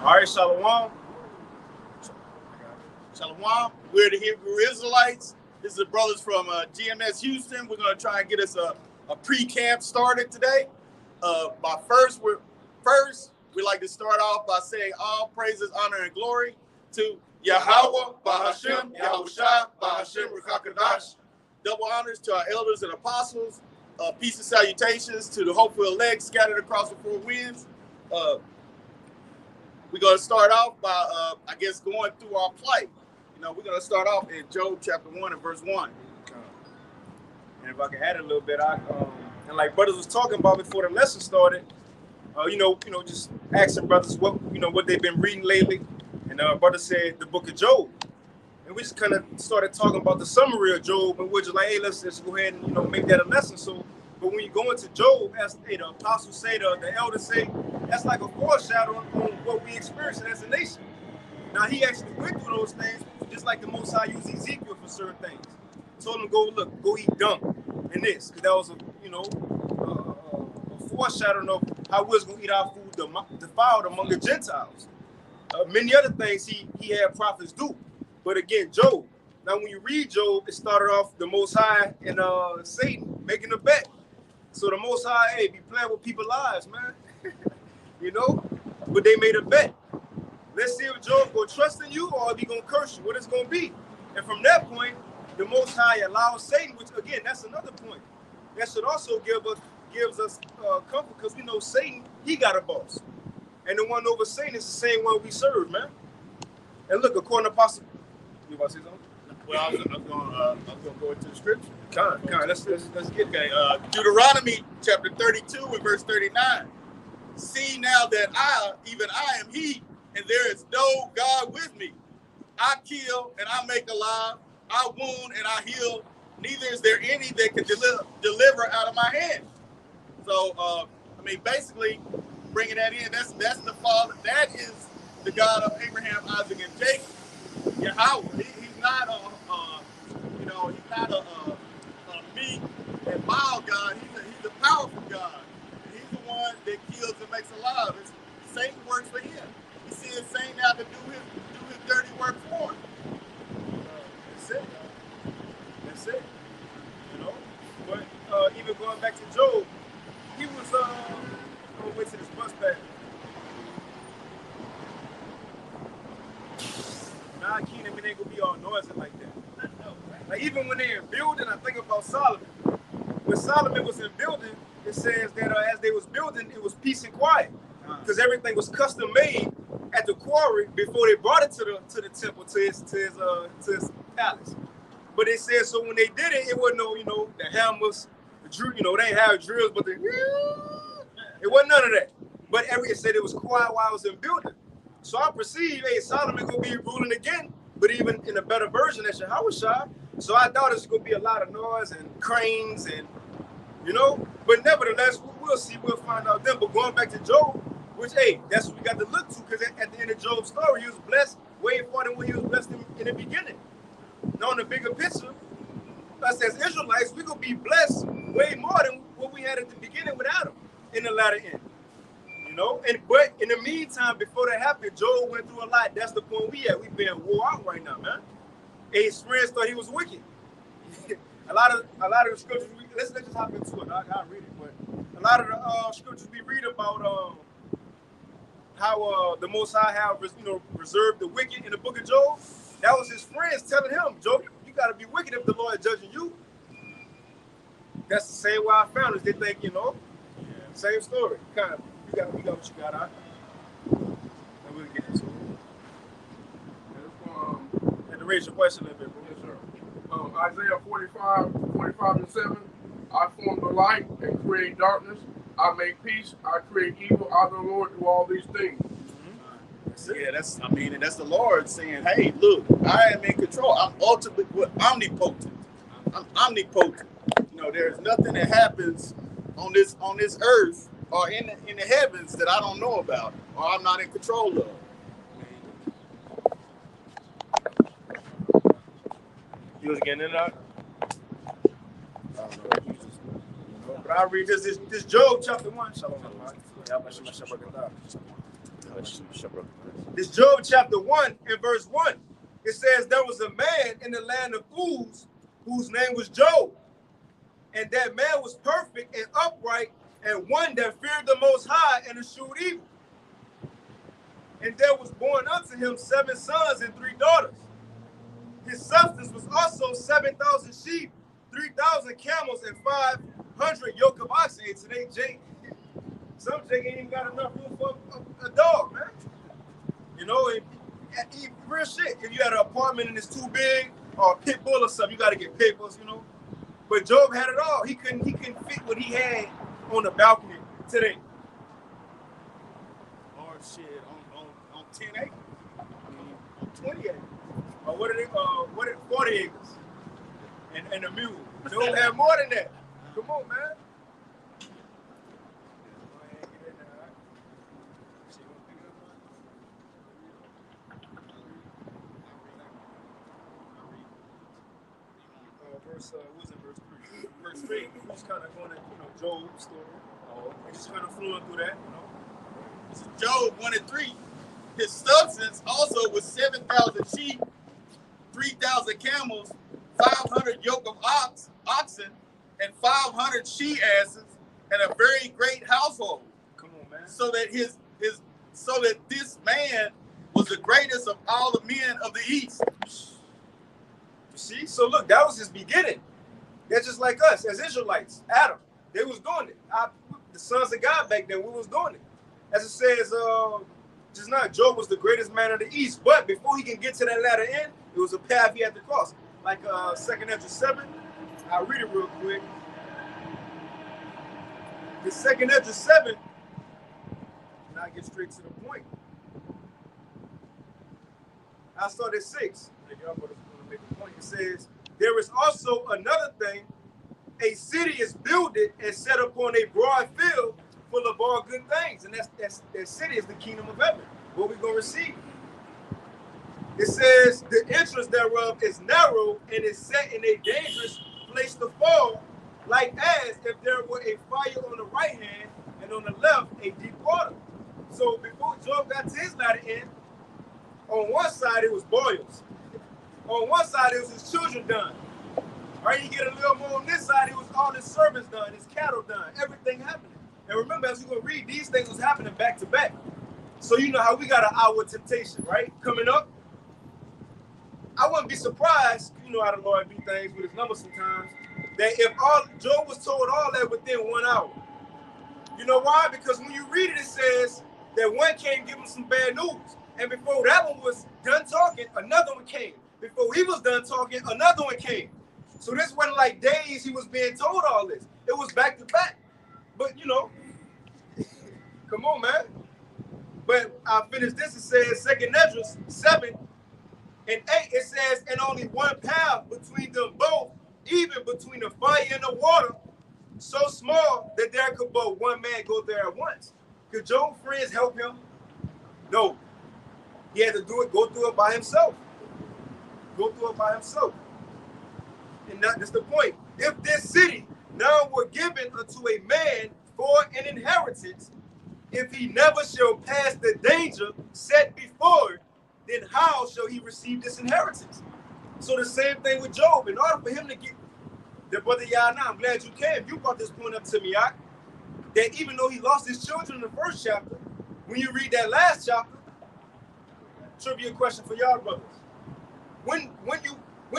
All right, Shalom. Shalom. We're the Hebrew Israelites. This is the brothers from GMS Houston. We're going to try and get us a pre-camp started today. But first, we like to start off by saying all praises, honor, and glory to Yahweh, Bahashem, Yahushua, Bahashem, Ruchakadash. Double honors to our elders and apostles. Peace and salutations to the hopeful elect scattered across the four winds. We're going to start off by, going through our plight. We're going to start off in Job chapter 1 and verse 1. And if I can add a little bit, and like brothers was talking about before the lesson started, just asking brothers what they've been reading lately. And brother said the book of Job. And we just kind of started talking about the summary of Job, and we're just like, hey, let's go ahead and make that a lesson. So, but when you go into Job, as the apostles say, the elders say, that's like a foreshadowing on what we experiencing as a nation. Now he actually went through those things, just like the Most High used Ezekiel for certain things. Told him go eat dung and this, because that was a foreshadowing of how we was gonna eat our food defiled among the Gentiles. Many other things he had prophets do. But again, Job. Now, when you read Job, it started off the Most High and Satan making a bet. So the Most High, hey, be playing with people's lives, man. But they made a bet. Let's see if Job gonna trust in you or if he gonna curse you. What it's gonna be. And from that point, the Most High allows Satan, which again, that's another point. That should also gives us comfort, because we know Satan, he got a boss. And the one over Satan is the same one we serve, man. And look, according to Apostle, you about to say something? Well, I was going to go into the scripture. Let's get okay. Deuteronomy chapter 32 and verse 39. See now that I am he, and there is no God with me. I kill and I make alive. I wound and I heal. Neither is there any that can deliver out of my hand. So, basically, bringing that in, that's the Father. That is the God of Abraham, Isaac, and Jacob. Yahweh. He's not a meek and mild God. He's a powerful God. And he's the one that kills and makes alive. Satan works for him. He sends Satan out to do his dirty work for him. That's it. That's it. But even going back to Job, he was on the way to this bus back. Nah, Keenan, it ain't gonna be all noisy like that. Like even when they're in building, I think about Solomon. When Solomon was in building, it says that as they was building, it was peace and quiet, because everything was custom made at the quarry before they brought it to the temple, to his palace. But it says so when they did it, it wasn't no the hammers, the drill, they ain't have drills, but it wasn't none of that. But it said it was quiet while I was in building. So I perceive, hey, Solomon gonna be ruling again, but even in a better version than Yahushua. So I thought it's gonna be a lot of noise and cranes and but nevertheless, we'll see, we'll find out then. But going back to Job, which that's what we got to look to, because at the end of Job's story, he was blessed way more than what he was blessed in the beginning. Now in the bigger picture, us as Israelites, we're gonna be blessed way more than what we had at the beginning with Adam in the latter end. But in the meantime, before that happened, Job went through a lot. That's the point we at. We being wore out right now, man. His friends thought he was wicked. a lot of the scriptures. Let's just hop into it. I'll read it. But a lot of the scriptures we read about how the Most High have reserved the wicked in the book of Job. That was his friends telling him, Job, you got to be wicked if the Lord is judging you. That's the same way our founders. They think, same story, kind of. We got what you got, out. And we'll get into it. And to raise your question a little bit, bro. Yes, sir. Isaiah 45:7. I form the light and create darkness. I make peace. I create evil. I, the Lord, do all these things. Yeah, that's the Lord saying, hey, look, I am in control. I'm ultimately omnipotent. I'm omnipotent. There's nothing that happens on this earth or in the heavens that I don't know about or I'm not in control of. You was getting in that? But I read this Job chapter 1. This Job chapter 1 and verse 1. It says there was a man in the land of Uz whose name was Job. And that man was perfect and upright and one that feared the Most High and eschewed evil. And there was born unto him 7 sons and 3 daughters. His substance was also 7,000 sheep, 3,000 camels, and 500 yoke of oxen. And today, Jake, some Jake ain't even got enough room for a dog, man. You know, real shit. If you had an apartment and it's too big, or a pit bull or something, you got to get papers, you know. But Job had it all. He couldn't fit what he had on the balcony today. Or shit on 10 acres. I mean, 20 acres. Or what are 40 acres? And a mule. Job had more than that. Come on, man. Verse 3, we're just kind of going to, Job's story. And just kind of flowing through that, This is Job 1 and 3. His substance also was 7,000 sheep, 3,000 camels, 500 yoke of oxen, and 500 she-asses, and a very great household. Come on, man. So that this man was the greatest of all the men of the East. You see? So look, that was his beginning. They're just like us as Israelites. Adam, they was doing it. The sons of God back then, we was doing it. As it says, just not Job was the greatest man of the East, but before he can get to that latter end, it was a path he had to cross. Like 2nd Ezra 7, I'll read it real quick. The 2nd Ezra 7, and I'll get straight to the point. I'll start at 6. Y'all going to make a point. It says, there is also another thing. A city is builded and set upon a broad field full of all good things. And that city is the kingdom of heaven, what we're going to receive. It says, the entrance thereof is narrow and is set in a dangerous place to fall, like as if there were a fire on the right hand and on the left a deep water. So before Job got to his latter end, on one side it was boils. On one side, it was his children done. Right? You get a little more on this side, it was all his servants done, his cattle done, everything happening. And remember, as we're going to read, these things was happening back to back. So you know how we got an hour of temptation, right? Coming up. I wouldn't be surprised, you know how the Lord do things with his numbers sometimes, that if Job was told all that within 1 hour. You know why? Because when you read it, it says that one came give him some bad news. And before that one was done talking, another one came. Before he was done talking, another one came. So this wasn't like days he was being told all this. It was back to back. But, come on, man. But I finished this. It says, 2nd Ezra 7 and 8, it says, and only one path between them both, even between the fire and the water, so small that there could but one man go there at once. Could Job's friends help him? No. He had to go through it by himself. Go through it by himself. And that's the point. If this city now were given unto a man for an inheritance, if he never shall pass the danger set before it, then how shall he receive this inheritance? So the same thing with Job. In order for him to get, the brother Yana, I'm glad you came. You brought this point up to me, that even though he lost his children in the first chapter, when you read that last chapter, trivia question for y'all brothers. When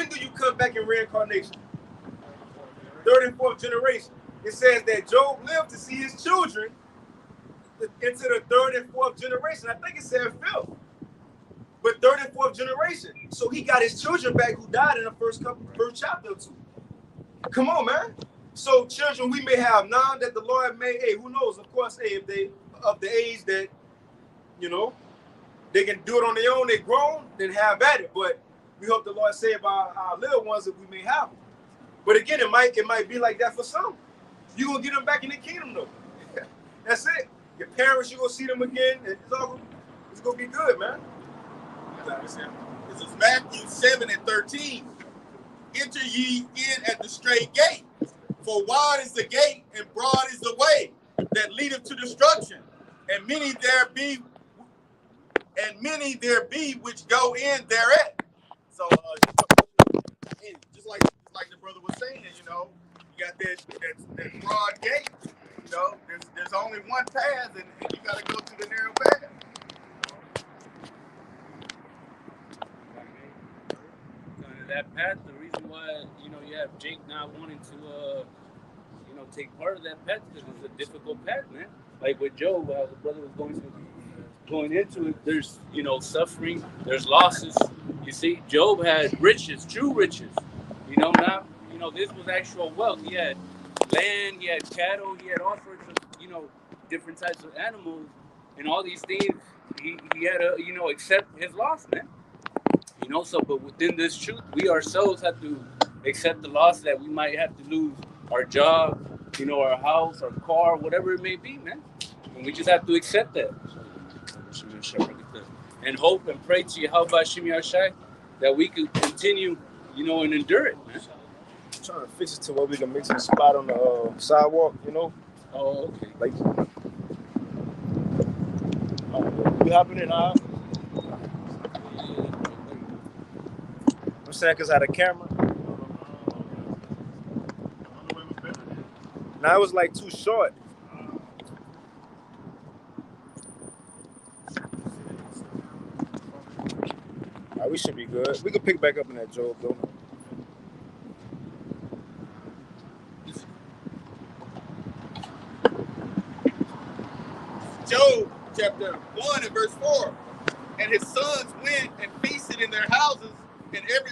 do you come back in reincarnation? 3rd and 4th generation. It says that Job lived to see his children into the 3rd and 4th generation. I think it said 5th, but 3rd and 4th generation. So he got his children back who died in the first chapter or 2. Come on, man. So children we may have now that the Lord may, who knows? Of course, if they of the age that, they can do it on their own, they're grown, then have at it. But we hope the Lord save our little ones if we may have them. But again, it might be like that for some. You're going to get them back in the kingdom, though. That's it. Your parents, you're going to see them again. And it's going to be good, man. This is Matthew 7 and 13. Enter ye in at the straight gate. For wide is the gate and broad is the way that leadeth to destruction. And many there be and many there be which go in thereat. So just like the brother was saying, you got that broad gate. There's only one path, and you got to go through the narrow path. That path, the reason why you have Jake not wanting to take part of that path, because it's a difficult path, man. Like with Job, how the brother was going into it, there's suffering, there's losses. You see, Job had riches, true riches. Now this was actual wealth. He had land, he had cattle, he had all sorts of different types of animals, and all these things. He had to accept his loss, man. So but within this truth, we ourselves have to accept the loss that we might have to lose our job, our house, our car, whatever it may be, man. And we just have to accept that. And hope and pray to Yahweh Shem Yashai that we could continue, and endure it, man. I'm trying to fix it to where we can make some spot on the sidewalk, Oh, okay. Like, we hopping in, huh? I'm saying because I had a camera. Now it was like too short. Right, we should be good. We could pick back up in that Job, though. Job chapter 1 and verse 4. And his sons went and feasted in their houses, and every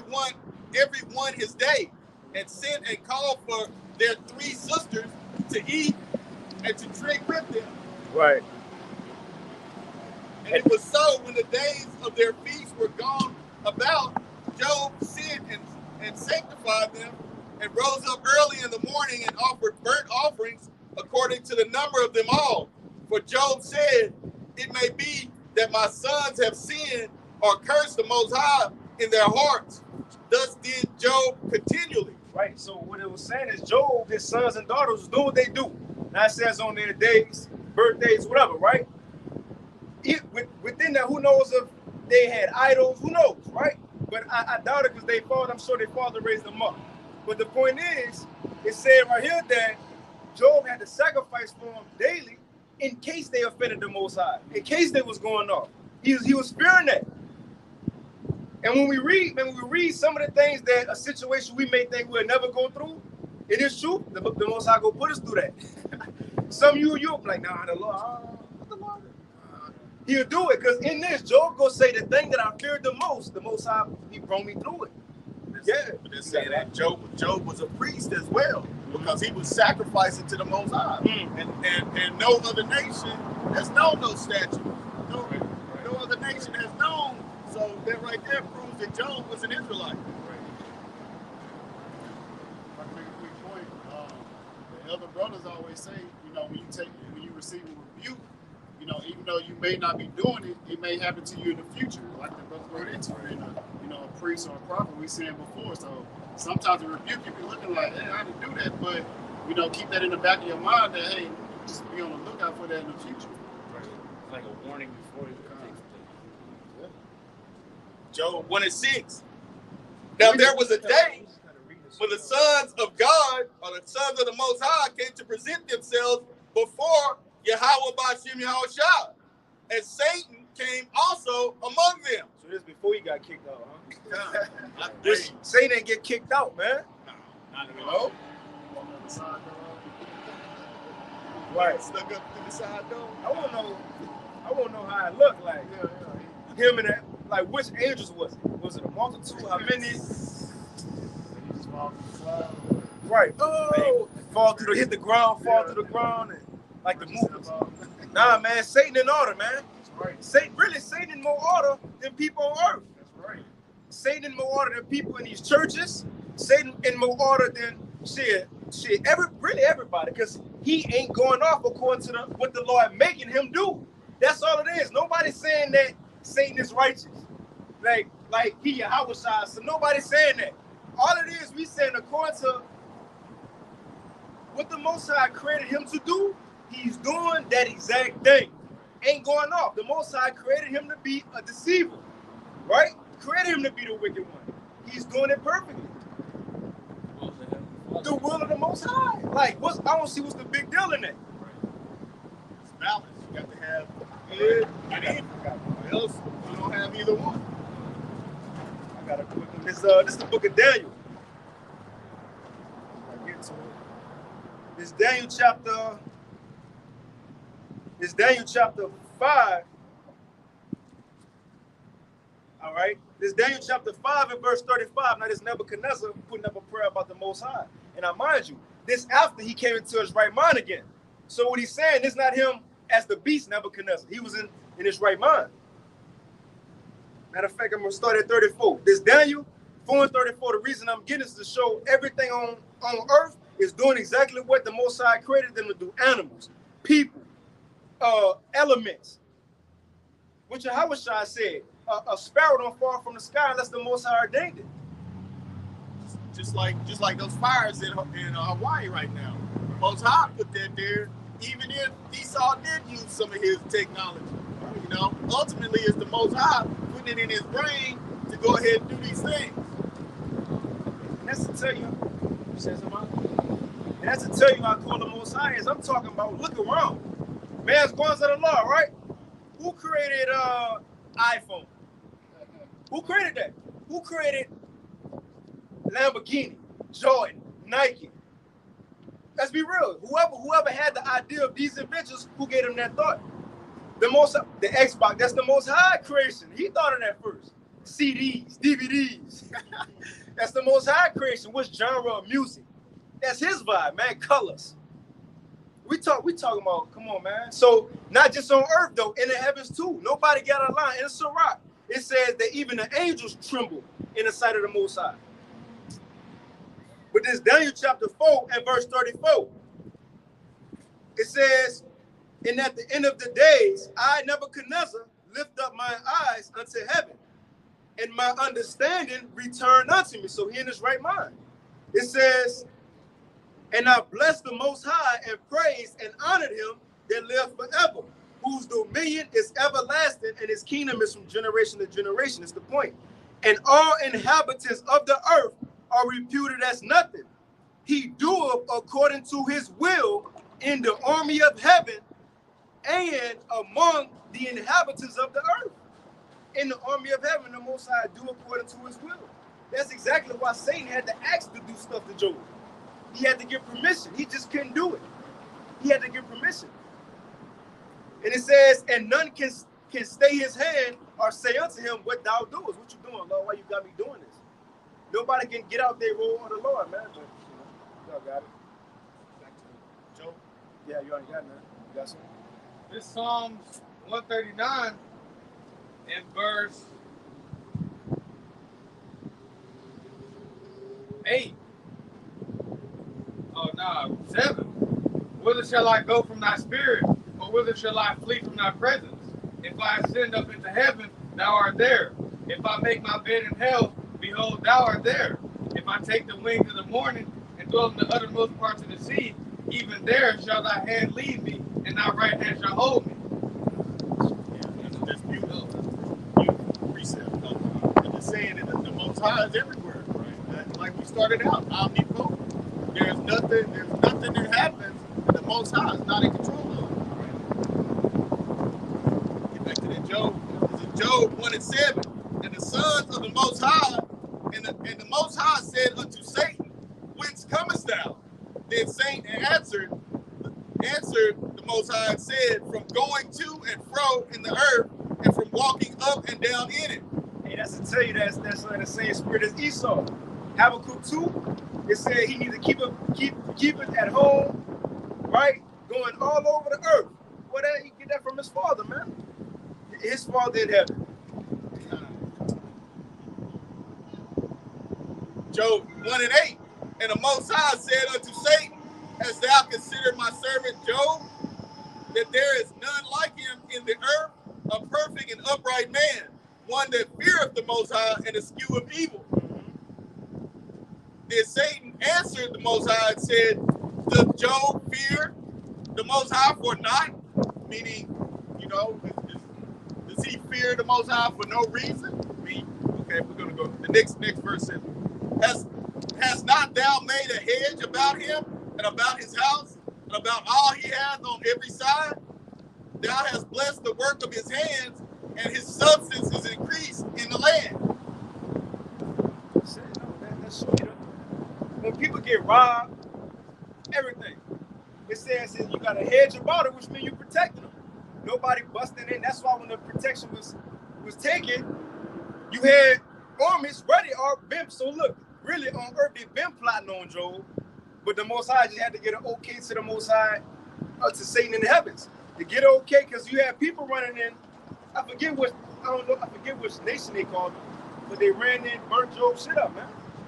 one his day, and sent and called for their 3 sisters to eat and to drink with them. Right. And it was so, when the days of their feast were gone about, Job sent and sanctified them, and rose up early in the morning and offered burnt offerings according to the number of them all. For Job said, it may be that my sons have sinned or cursed the Most High in their hearts. Thus did Job continually. Right, so what it was saying is Job, his sons and daughters, was doing what they do. Now it says on their days, birthdays, whatever, right? Within that, who knows if they had idols, who knows, right? But I doubt it, because they fathered, I'm sure their father raised them up. But the point is, it said right here that Job had to sacrifice for them daily in case they offended the Most High, in case they was going off. He was fearing that. And when we read some of the things that a situation we may think we'll never go through, it is true. The Most High go put us through that. Some you'll be like, nah, the Lord, he'll do it. Because in this, Job go say the thing that I feared the Most High, he brought me through it. But they're saying that Job was a priest as well, because he was sacrificing to the Most High. And no other nation has known those statutes. No other nation has known. So that right there proves that Job was an Israelite. If I can make a quick point, the elder brothers always say, when you receive a rebuke, even though you may not be doing it, it may happen to you in the future. Like the brother wrote into being a priest or a prophet, we said before. So sometimes a rebuke, you be looking like, hey, I didn't do that, but keep that in the back of your mind that, hey, just be on the lookout for that in the future. Right. It's like a warning before it takes place. Job 1:6. Now there was a day when the sons of God, or the sons of the Most High, came to present themselves before Yahweh B'Shem Yahushua, and Satan came also among them. So this before he got kicked out, huh? This Satan didn't get kicked out, man. not at all. Right. Stuck up to the side door. I want to know how it looked like. Him and that, like, which angels was it? Was it a multitude? How many? Right. Oh, hit the ground, fall to the ground, and like the movies. Nah, man, Satan in order, man. That's right. Satan in more order than people on earth. That's right. Satan in more order than people in these churches. Satan in more order than everybody, because he ain't going off according to what the Lord making him do. That's all it is. Nobody's saying that Satan is righteous. Like he Yahweh, so nobody's saying that. All it is, we saying according to what the Most High created him to do, he's doing that exact thing. ain't going off. The Most High created him to be a deceiver, right? Created him to be the wicked one. He's doing it perfectly. The will of the Most High. Like, I don't see what's the big deal in that. It's balance. You got to have good and evil. Or else you don't have either one. I got a quick one. This is the book of Daniel. I'll get to it. This Daniel chapter 5. All right. This Daniel chapter 5 and verse 35. Now this Nebuchadnezzar putting up a prayer about the Most High. And I mind you, this after he came into his right mind again. So what he's saying is not him as the beast Nebuchadnezzar. He was in his right mind. Matter of fact, I'm going to start at 34. This Daniel 4 and 34, the reason I'm getting is to show everything on earth is doing exactly what the Most High created them to do. Animals, people, elements. Which Yahushua said, a sparrow don't fall from the sky unless the Most High ordained it. Just like those fires in Hawaii right now. The Most High put that there, even if Esau did use some of his technology. You know, ultimately it's the Most High putting it in his brain to go ahead and do these things. And that's to tell you, and that's to tell you how cool the Most High is. I'm talking about, look around. Man's going to the law, right? Who created iPhone? Who created that? Who created Lamborghini, Jordan, Nike? Let's be real. Whoever had the idea of these inventions, who gave them that thought? The Xbox, that's the Most High creation. He thought of that first. CDs, DVDs. That's the Most High creation. Which genre of music? That's his vibe, man. Colors. We talking about, come on, man. So not just on earth though, in the heavens too. Nobody got a line. In Sirach, it says that even the angels tremble in the sight of the Most High. But this Daniel chapter 4 and verse 34, it says, and at the end of the days, I, Nebuchadnezzar, lift up my eyes unto heaven, and my understanding returned unto me. So he in his right mind. It says, and I blessed the Most High and praised and honored him that lives forever, whose dominion is everlasting and his kingdom is from generation to generation. It's the point. And all inhabitants of the earth are reputed as nothing. He doeth according to his will in the army of heaven and among the inhabitants of the earth. In the army of heaven, the Most High do according to his will. That's exactly why Satan had to ask to do stuff to Job. He had to get permission. He just couldn't do it. He had to get permission. And it says, and none can stay his hand or say unto him, what thou doest. What you doing, Lord? Why you got me doing this? Nobody can get out there role on the Lord, man. But, y'all got it. Back to Job. Yeah, you already got it, man. You got something? This Psalms 139 in verse 8. Oh, no, 7. Whither shall I go from thy spirit, or whither shall I flee from thy presence? If I ascend up into heaven, thou art there. If I make my bed in hell, behold, thou art there. If I take the wings of the morning and dwell in the uttermost parts of the sea, even there shall thy hand lead me, and thy right hand shall hold me. Yeah, that's beautiful. Beautiful precept. I'm just saying that the Most High is everywhere, right? Like we started out, omnipotent. There's nothing that happens that the Most High is not in control of. Right? Get back to that Job. This is Job 1 and 7. And the sons of the Most High, and the Most High said unto Satan, whence comest thou? Then Satan answered the Most High and said, from going to and fro in the earth, and from walking up and down in it. Hey, that's to tell you that's like the same spirit as Esau. Habakkuk 2, it said he needs to keep it at home, right? Going all over the earth. Where did he get that from his father, man? His father in heaven. Job 1 and 8. And the Most High said unto Satan, hast thou considered my servant Job, that there is none like him in the earth, a perfect and upright man, one that feareth the Most High and escheweth evil. Then Satan answered the Most High and said, does Job fear the Most High for naught? Meaning, You know, does he fear the Most High for no reason? Okay, we're gonna go. The next verse says, "Has not thou made a hedge about him and about his house and about all he has on every side? Thou hast blessed the work of his hands, and his substance is increased in the land." That's sweet. When people get robbed, everything. It says you got a hedge about it, which means you protecting them. Nobody busting in. That's why when the protection was taken, you had armies ready or been. So look, really on earth they've been plotting on Job, but the Most High just had to get an okay to the Most High, to Satan in the heavens to get okay, because you had people running in. I forget which nation they called them, but they ran in, burnt Job's shit up, man.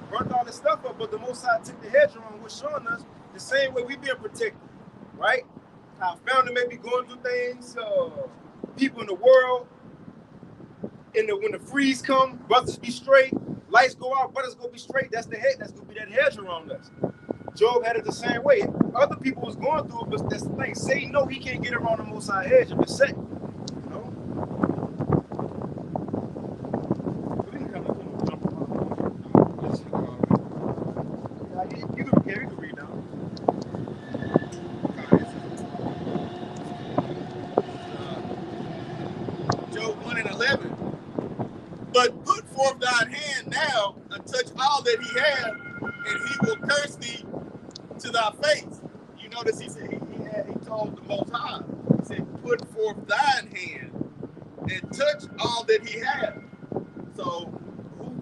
Burnt all this stuff up, but the Most High took the hedge around, was showing us the same way we being protected, right? Our family may be going through things, people in the world, when the freeze come, brothers be straight, lights go out, brothers go be straight. That's the head. That's gonna be that hedge around us. Job had it the same way. Other people was going through it, but that's the thing. Satan know he can't get around the Most High hedge if it's set. You know? We can come and jump around. You can read now. Job 1:11. "But put forth thine hand now and touch all that he hath, and he will curse thee to thy face." You notice he said he told the Most High, he said, "Put forth thine hand and touch all that he hath." So who's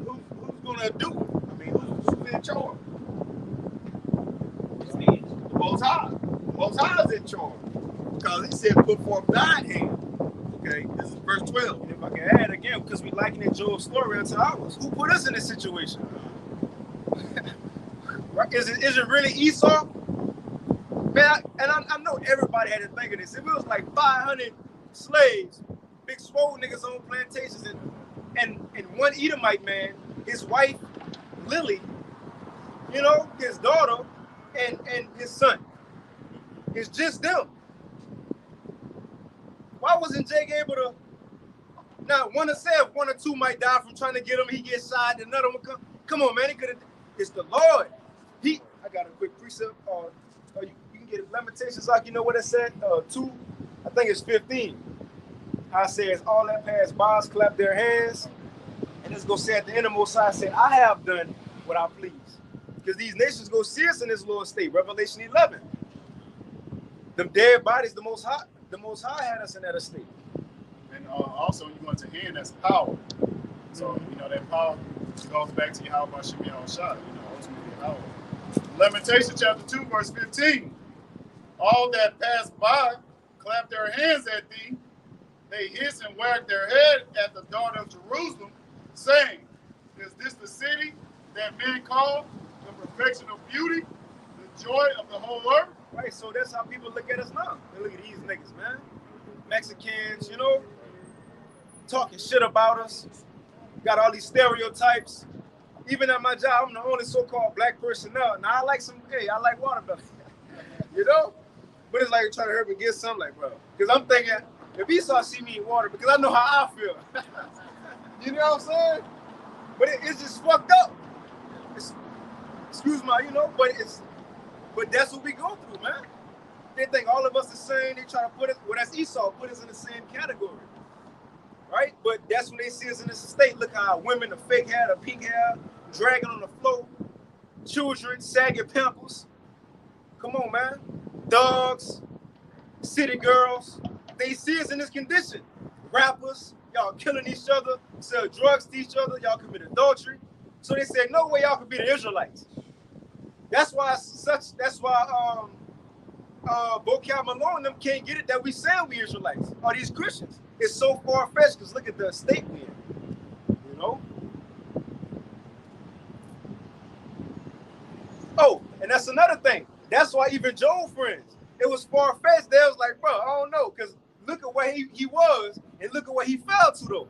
gonna do it? I mean, who's in charge? The Most High. The Most High is in charge, because he said, "Put forth thine hand." Okay, this is verse 12. And if I can add again, because we likening Job's story unto ours, who put us in this situation? Is it really Esau? Man, I know everybody had to think of this. If it was like 500 slaves, big swole niggas on plantations, and one Edomite man, his wife Lily, you know, his daughter, and his son. It's just them. Why wasn't Jake able to? Now, one or two might die from trying to get him. He gets shot. Another one come. Come on, man. He could have. It's the Lord. I got a quick precept. You can get it. Lamentations, like you know what it said. 2, I think it's 15. How it says, "All that pass by us clap their hands," and it's gonna say at the end of Most High, say, "I have done what I please," because these nations go see us in this Lord's state. Revelation 11. Them dead bodies, the Most High had us in that estate. And also, you go into hand, that's power. So, you know, that power goes back to Yahweh Shemi Al-Shah, you know, ultimately power. Lamentations chapter 2, verse 15. "All that pass by clap their hands at thee. They hiss and wag their head at the daughter of Jerusalem, saying, Is this the city that men call the perfection of beauty, the joy of the whole earth?" Right, so that's how people look at us now. They look at these niggas, man. Mexicans, you know, talking shit about us. Got all these stereotypes. Even at my job, I'm the only so-called black person now. Now I like watermelon. You know? But it's like you're trying to hurt me get something, like, bro. Because I'm thinking, if Esau see me in water, because I know how I feel. You know what I'm saying? But it's just fucked up. Excuse my, you know, but that's what we go through, man. They think all of us the same. They try to put us, well, that's Esau, put us in the same category. Right? But that's when they see us in this state. Look how women, the fake hair, the pink hair, dragging on the floor. Children, sagging pimples. Come on, man. Dogs, city girls. They see us in this condition. Rappers, y'all killing each other, sell drugs to each other, y'all commit adultery. So they said, no way y'all could be the Israelites. That's why Bocal Malone them can't get it that we say we Israelites or these Christians. It's so far-fetched because look at the state we're in, you know? Oh, and that's another thing. That's why even Job friends, it was far-fetched. They was like, bro, I don't know, because look at where he was and look at where he fell to, though.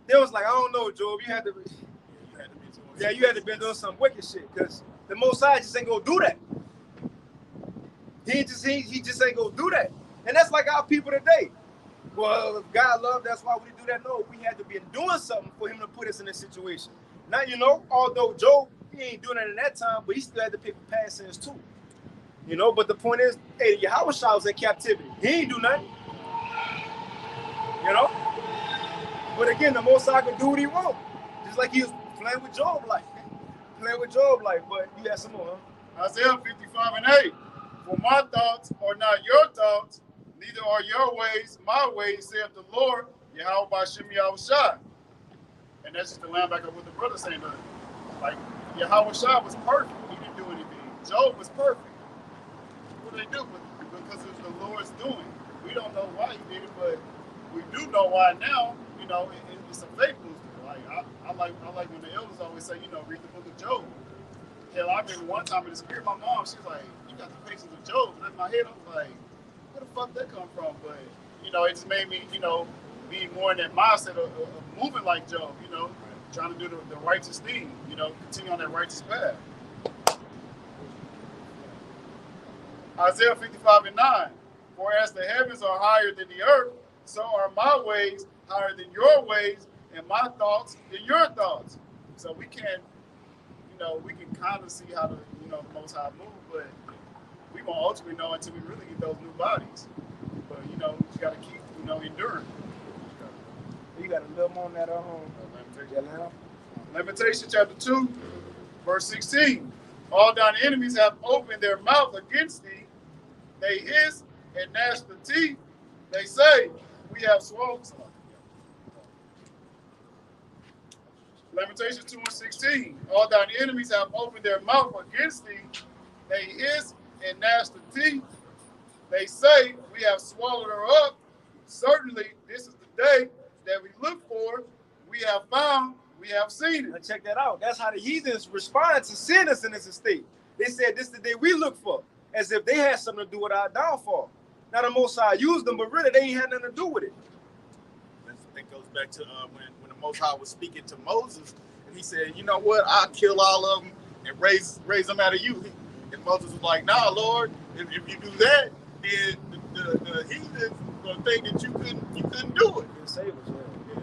They was like, I don't know, Job, you had to be doing some wicked shit, because the Most High just ain't gonna do that. He just ain't gonna do that. And that's like our people today. Well, if God loved, that's why we do that. No, we had to be doing something for him to put us in this situation. Now, you know, although Job, he ain't doing that in that time, but he still had to pay for past sins too. You know, but the point is, hey, Yahweh was in captivity. He ain't do nothing. You know? But again, the Most High can do what he wants. Just like he was playing with Job life. But you got some more, huh? Isaiah 55:8. For my thoughts are not your thoughts, neither are your ways my ways, saith the Lord, Yahweh Bashem Yahushua. And that's just the line back of what the brother saying. Like, Yahweh Shah was perfect. He didn't do anything. Job was perfect. What did they do? Because it was the Lord's doing. We don't know why he did it, but we do know why now. You know, it's a faith booster. Like I like when the elders always say, you know, read the book of Job. Hell, I remember one time in the spirit, my mom, she was like, you got the patience of Job. And in my head, I was like, where the fuck that come from? But, you know, it just made me, you know, be more in that mindset of moving like Job, you know, trying to do the righteous thing, you know, continue on that righteous path. Isaiah 55:9. For as the heavens are higher than the earth, so are my ways higher than your ways, and my thoughts than your thoughts. So we can, you know, we can kind of see how the, you know, the Most High move, but we won't ultimately know until we really get those new bodies. But, you know, you got to keep, you know, enduring. You got a little more on that Lamentation chapter 2, verse 16. All thine enemies have opened their mouth against thee. They hiss and gnash the teeth. They say, we have swallowed some. Lamentations 2:16. All thine enemies have opened their mouth against thee. They hiss and gnash the teeth. They say, we have swallowed her up. Certainly, this is the day that we look for. We have found, we have seen it. Now check that out. That's how the heathens responded to sin us in this estate. They said, this is the day we look for, as if they had something to do with our downfall. Now the Most High used them, but really they ain't had nothing to do with it. That goes back to when the Most High was speaking to Moses, and he said, you know what, I'll kill all of them and raise them out of you. And Moses was like, nah, Lord, if you do that, then the heathens gonna think that you couldn't do it. You can save us, yeah.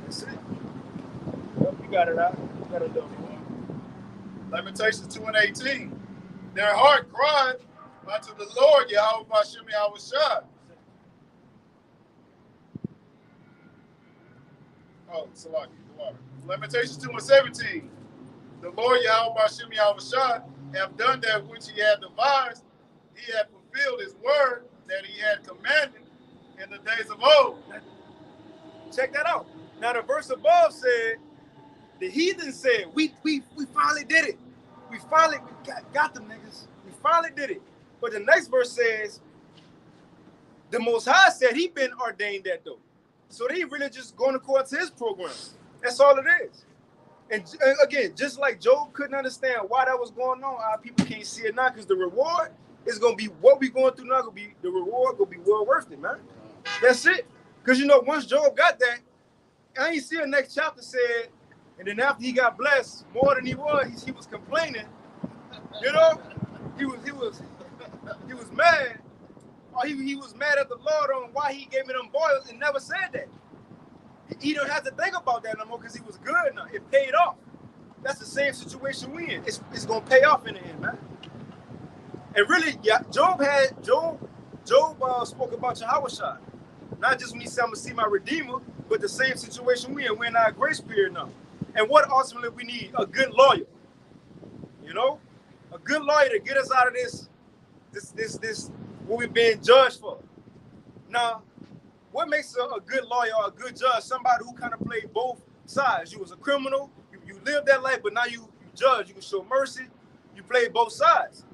That's it. Yep, you got it out. You got it done. Lamentations 2:18. Their heart cried unto the Lord, Yahweh Bashem Yahushua. Oh, Salaki, the water. Lamentations 2:17. The Lord Yahweh Bashem Yahushua have done that which he had devised. He had fulfilled his word that he had commanded in the days of old. Check that out. Now the verse above said, the heathen said, we finally did it. We finally got them niggas. We finally did it. But the next verse says, the Most High said he been ordained that though. So they really just going according to his program. That's all it is. And again, just like Job couldn't understand why that was going on, our people can't see it now because the reward is going to be what we going through now. Gonna be the reward going to be well worth it, man. That's it. Because, you know, once Job got that, I ain't see the next chapter said, and then after he got blessed more than he was complaining. You know, he was mad. Or he was mad at the Lord on why he gave me them boils and never said that. He don't have to think about that no more because he was good now. It paid off. That's the same situation we in. It's gonna pay off in the end, man. And really, yeah, Job spoke about Yahushua. Not just when he said, I'm gonna see my Redeemer, but the same situation we in. We're in our grace period now. And what ultimately we need? A good lawyer. You know? A good lawyer to get us out of this what we're being judged for. Now, what makes a good lawyer or a good judge? Somebody who kind of played both sides. You was a criminal, you lived that life, but now you judge, you can show mercy, you played both sides.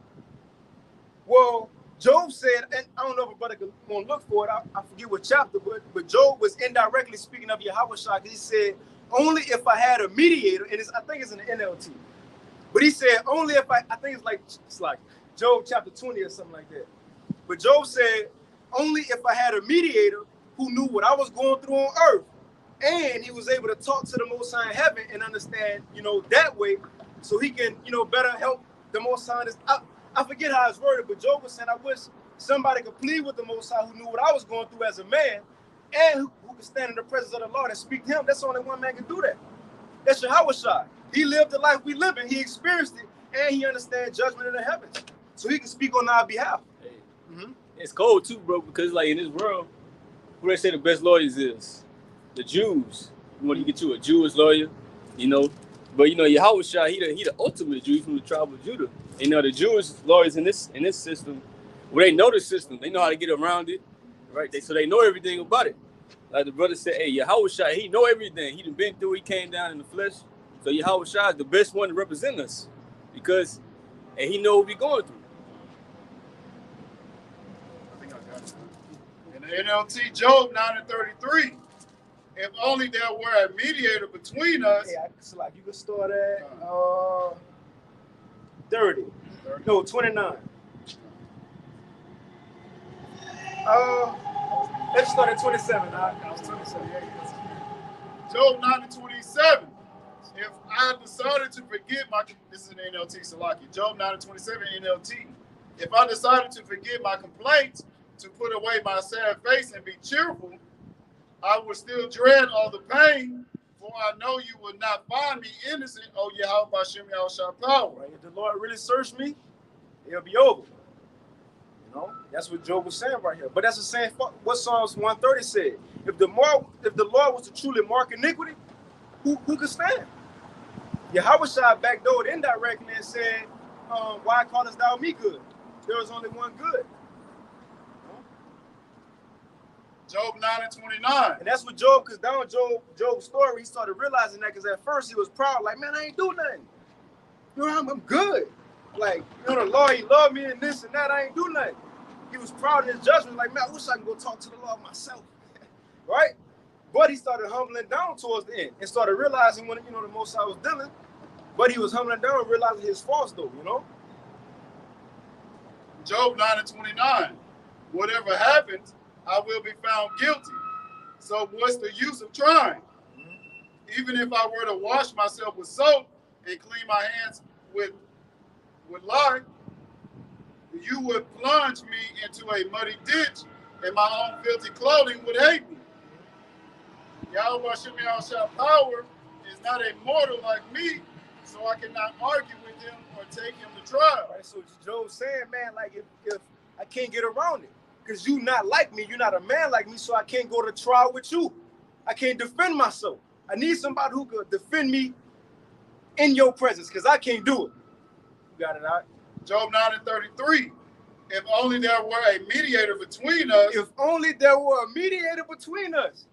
Well, Job said, and I don't know if a brother can look for it, I forget what chapter, but Job was indirectly speaking of Yahushua because he said, only if I had a mediator, and I think it's in the NLT, but he said, only if I think it's like Job chapter 20 or something like that. But Job said, only if I had a mediator who knew what I was going through on earth, and he was able to talk to the Most High in heaven and understand, you know, that way, so he can, you know, better help the Most High. I forget how it's worded, but Job was saying, I wish somebody could plead with the Most High who knew what I was going through as a man, and who could stand in the presence of the Lord and speak to him. That's only one man can do that. That's Yahushua. He lived the life we live in. He experienced it, and he understands judgment in the heavens. So he can speak on our behalf. Hey, it's cold too, bro, because like in this world, who they say the best lawyers is? The Jews. You want to get you a Jewish lawyer, you know. But you know, Yahushua, he the ultimate Jew from the tribe of Judah. You know, the Jewish lawyers in this system, well, they know the system. They know how to get around it, right? So they know everything about it. Like the brother said, hey, Yahushua, he know everything. He done been through. He came down in the flesh. So Yahushua is the best one to represent us because, and he know what we going through. I think I got it. In the NLT, Job 9:33. If only there were a mediator between us. Yeah, so like you can start at 30. No, 29. Let's start at 27. I was 27. Job 9:27. If I decided to forget my, this is an NLT Salaki. Job 9:27 NLT. If I decided to forget my complaints, to put away my sad face and be cheerful, I would still dread all the pain, for I know you will not find me innocent, O Yahweh Bashem Yahushua power. Right? If the Lord really searched me, it'll be over. You know, that's what Job was saying right here. But that's the same what Psalms 130 said. If the Lord was to truly mark iniquity, who could stand? Yahushua backdoored indirectly and said, why callest thou me good? There was only one good. Job 9:29. And that's what Job, because down Job's story, he started realizing that, because at first he was proud, like, man, I ain't do nothing. You know, I'm good. Like, you know, the Lord, he loved me and this and that, I ain't do nothing. He was proud in his judgment, like, man, I wish I could go talk to the Lord myself. Right? But he started humbling down towards the end and started realizing when, you know, the Most High was dealing, but he was humbling down and realizing his faults, though, you know? Job 9:29. Whatever happens, I will be found guilty. So what's the use of trying? Even if I were to wash myself with soap and clean my hands with lard, you would plunge me into a muddy ditch, and my own filthy clothing would hate me. Yahweh Hashem Yahushua power is not a mortal like me, so I cannot argue with him or take him to trial. Right, so Job's saying, man, like, if I can't get around it, because you not like me, you're not a man like me, so I can't go to trial with you. I can't defend myself. I need somebody who could defend me in your presence, because I can't do it. You got it out? Job 9:33. If only there were a mediator between us. If only there were a mediator between us.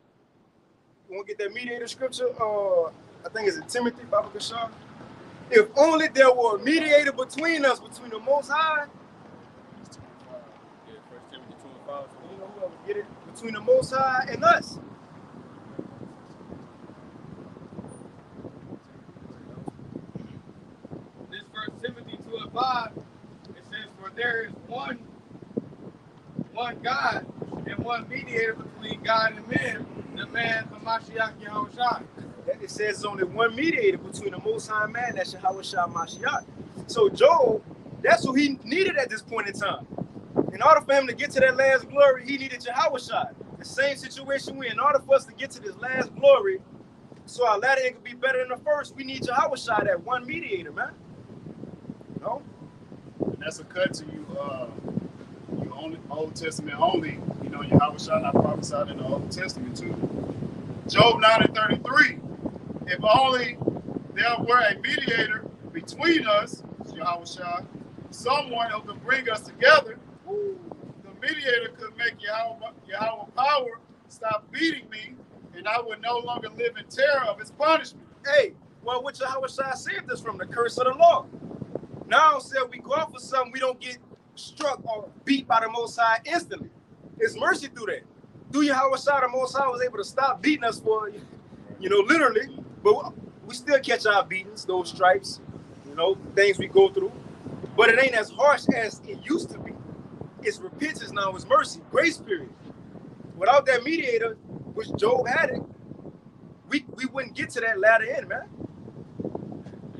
You want to get that mediator scripture? I think it's in Timothy, Baba Kashar. If only there were a mediator between us, between the Most High. Yeah, 1 Timothy 2:5. You know, whoever get it, between the Most High and us. This 1 Timothy 2:5, it says, for there is one God and one mediator between God and men, the man Hamashiach Yahushua. It says there's only one mediator between the Most High man, that's Yahushua Mashiach. So Job, that's what he needed at this point in time. In order for him to get to that last glory, he needed Yahushua. The same situation we in order for us to get to this last glory, so our latter end could be better than the first, we need Yahushua, that one mediator, man. You know? And that's a cut to you, you only Old Testament only. You know, Yahushua not prophesied in the Old Testament too. Job 9:33. If only there were a mediator between us, Yahushua, someone who could bring us together. The mediator could make Yahweh power stop beating me, and I would no longer live in terror of his punishment. Hey, well, what Yahushua saved us from the curse of the law. Now, say we go out for something, we don't get struck or beat by the Most High instantly. It's mercy through that. Through Yahushua, the Most High was able to stop beating us for, you know, literally, but we still catch our beatings, those stripes, you know, things we go through. But it ain't as harsh as it used to be. It's repentance now, it's mercy, grace period. Without that mediator, which Job had it, we wouldn't get to that latter end, man.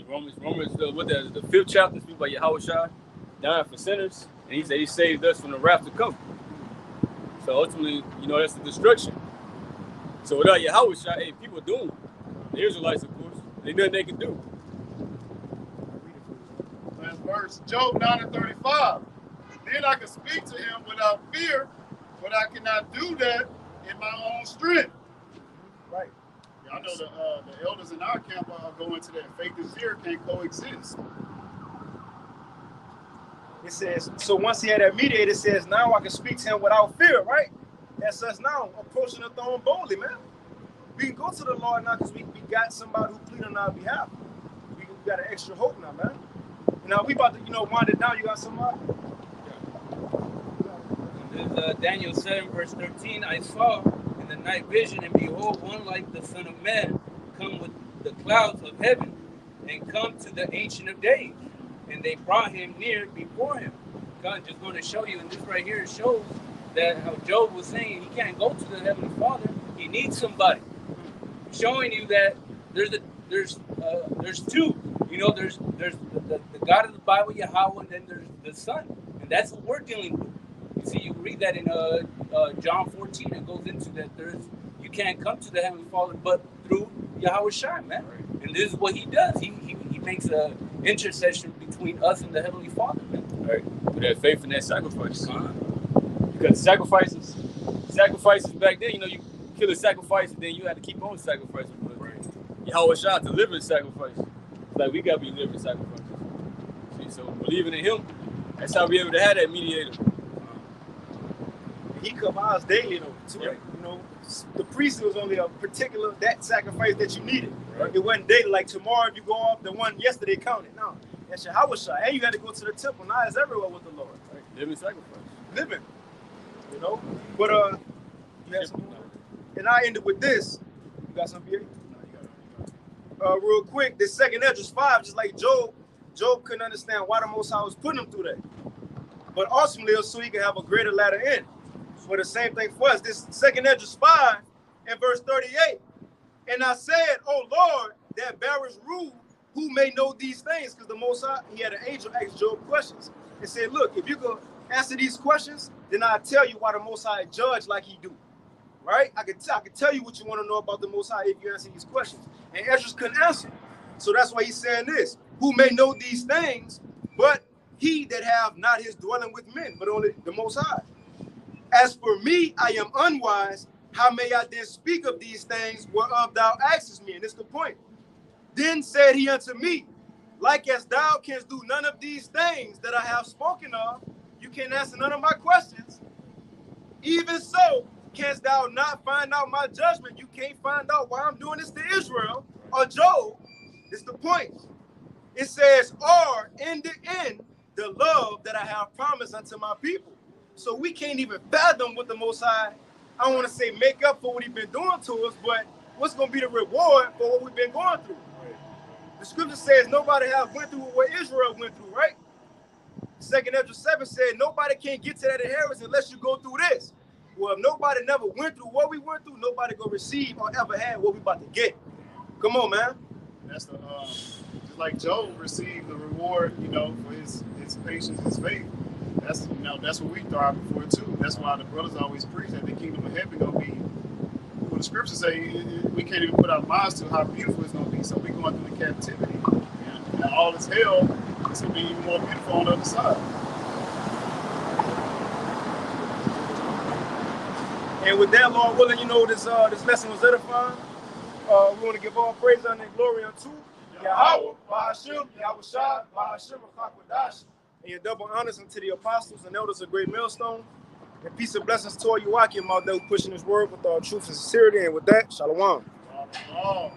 Romans, what the 5th chapter speaks about Yahushua dying for sinners. And he said he saved us from the wrath to come. So ultimately, you know, that's the destruction. So without Yahweh, hey, people doomed. The Israelites, of course, there's nothing they can do. Last verse, Job 9:35. Then I can speak to him without fear, but I cannot do that in my own strength. Right. Yeah, I know the elders in our camp are going to that. Faith and fear can't coexist. It says, so once he had that mediator, it says, now I can speak to him without fear, right? That's us now approaching the throne boldly, man. We can go to the Lord now because we got somebody who plead on our behalf. We got an extra hope now, man. Now we about to, you know, wind it down. You got somebody? There's Daniel 7, verse 13. I saw in the night vision, and behold, one like the Son of Man come with the clouds of heaven and come to the Ancient of Days. And they brought him near before him. God just going to show you, and this right here shows that how Job was saying he can't go to the Heavenly Father. He needs somebody. Showing you that there's two. You know, there's the God of the Bible, Yahweh, and then there's the Son, and that's what we're dealing with. You see, you read that in John 14. It goes into that you can't come to the Heavenly Father but through Yahweh Shai, man. And this is what he does. He makes a intercession between us and the Heavenly Father, man. Right. With that faith and that sacrifice. Because sacrifices back then, you know, you kill a sacrifice and then you had to keep on sacrificing. But right. Yahweh Shai delivering sacrifice. It's like we gotta be living sacrifices. See, so believing in him, that's how we able to have that mediator. He come ours daily though, too. Right. You know, the priest was only a particular that sacrifice that you needed. Right. It wasn't daily. Like tomorrow, if you go off, the one yesterday counted. No, that's Yahweh Shai. And you had to go to the temple. Now it's everywhere with the Lord. Right. Living sacrifice. Living. You know? But you have something? And I ended with this. You got something here? Real quick, this second Esdras 5, just like Job couldn't understand why the Most High was putting him through that. But ultimately, it was so he could have a greater latter end. So the same thing for us. This second Esdras 5 and verse 38. And I said, oh Lord, that bearers rule, who may know these things? Because the Most High, he had an angel ask Job questions. And said, look, if you can answer these questions, then I'll tell you why the Most High judge like he do. Right? I can tell you what you want to know about the Most High if you answer these questions. And Esdras couldn't answer. So that's why he's saying this. Who may know these things, but he that have not his dwelling with men, but only the Most High. As for me, I am unwise. How may I then speak of these things whereof thou askest me? And this is the point. Then said he unto me, like as thou canst do none of these things that I have spoken of, you can't answer none of my questions. Even so, canst thou not find out my judgment? You can't find out why I'm doing this to Israel or Job. It's the point. It says, or in the end, the love that I have promised unto my people. So we can't even fathom what the Most High, I don't want to say make up for what he's been doing to us, but what's going to be the reward for what we've been going through? The scripture says nobody has went through what Israel went through, right? Second Esdras 7 said nobody can get to that inheritance unless you go through this. Well, if nobody never went through what we went through, nobody gonna receive or ever had what we about to get. Come on, man. That's the just like Job received the reward, you know, for his patience, his faith. That's, you know, that's what we thrive for too. That's why the brothers always preach that the kingdom of heaven gonna be. When the scriptures say we can't even put our minds to how beautiful it's gonna be. So we going through the captivity, and all this hell, it's gonna be even more beautiful on the other side. And with that, Lord willing, you know, this lesson was edifying. We want to give all praise and glory unto Yahweh, Bahashim, Yahweh Shai, Bahashim, Chakwadash, and your double honors unto the apostles and elders of Great Millstone. And peace and blessings to all you Akim out there pushing this word with all truth and sincerity. And with that, Shalom. Shalom.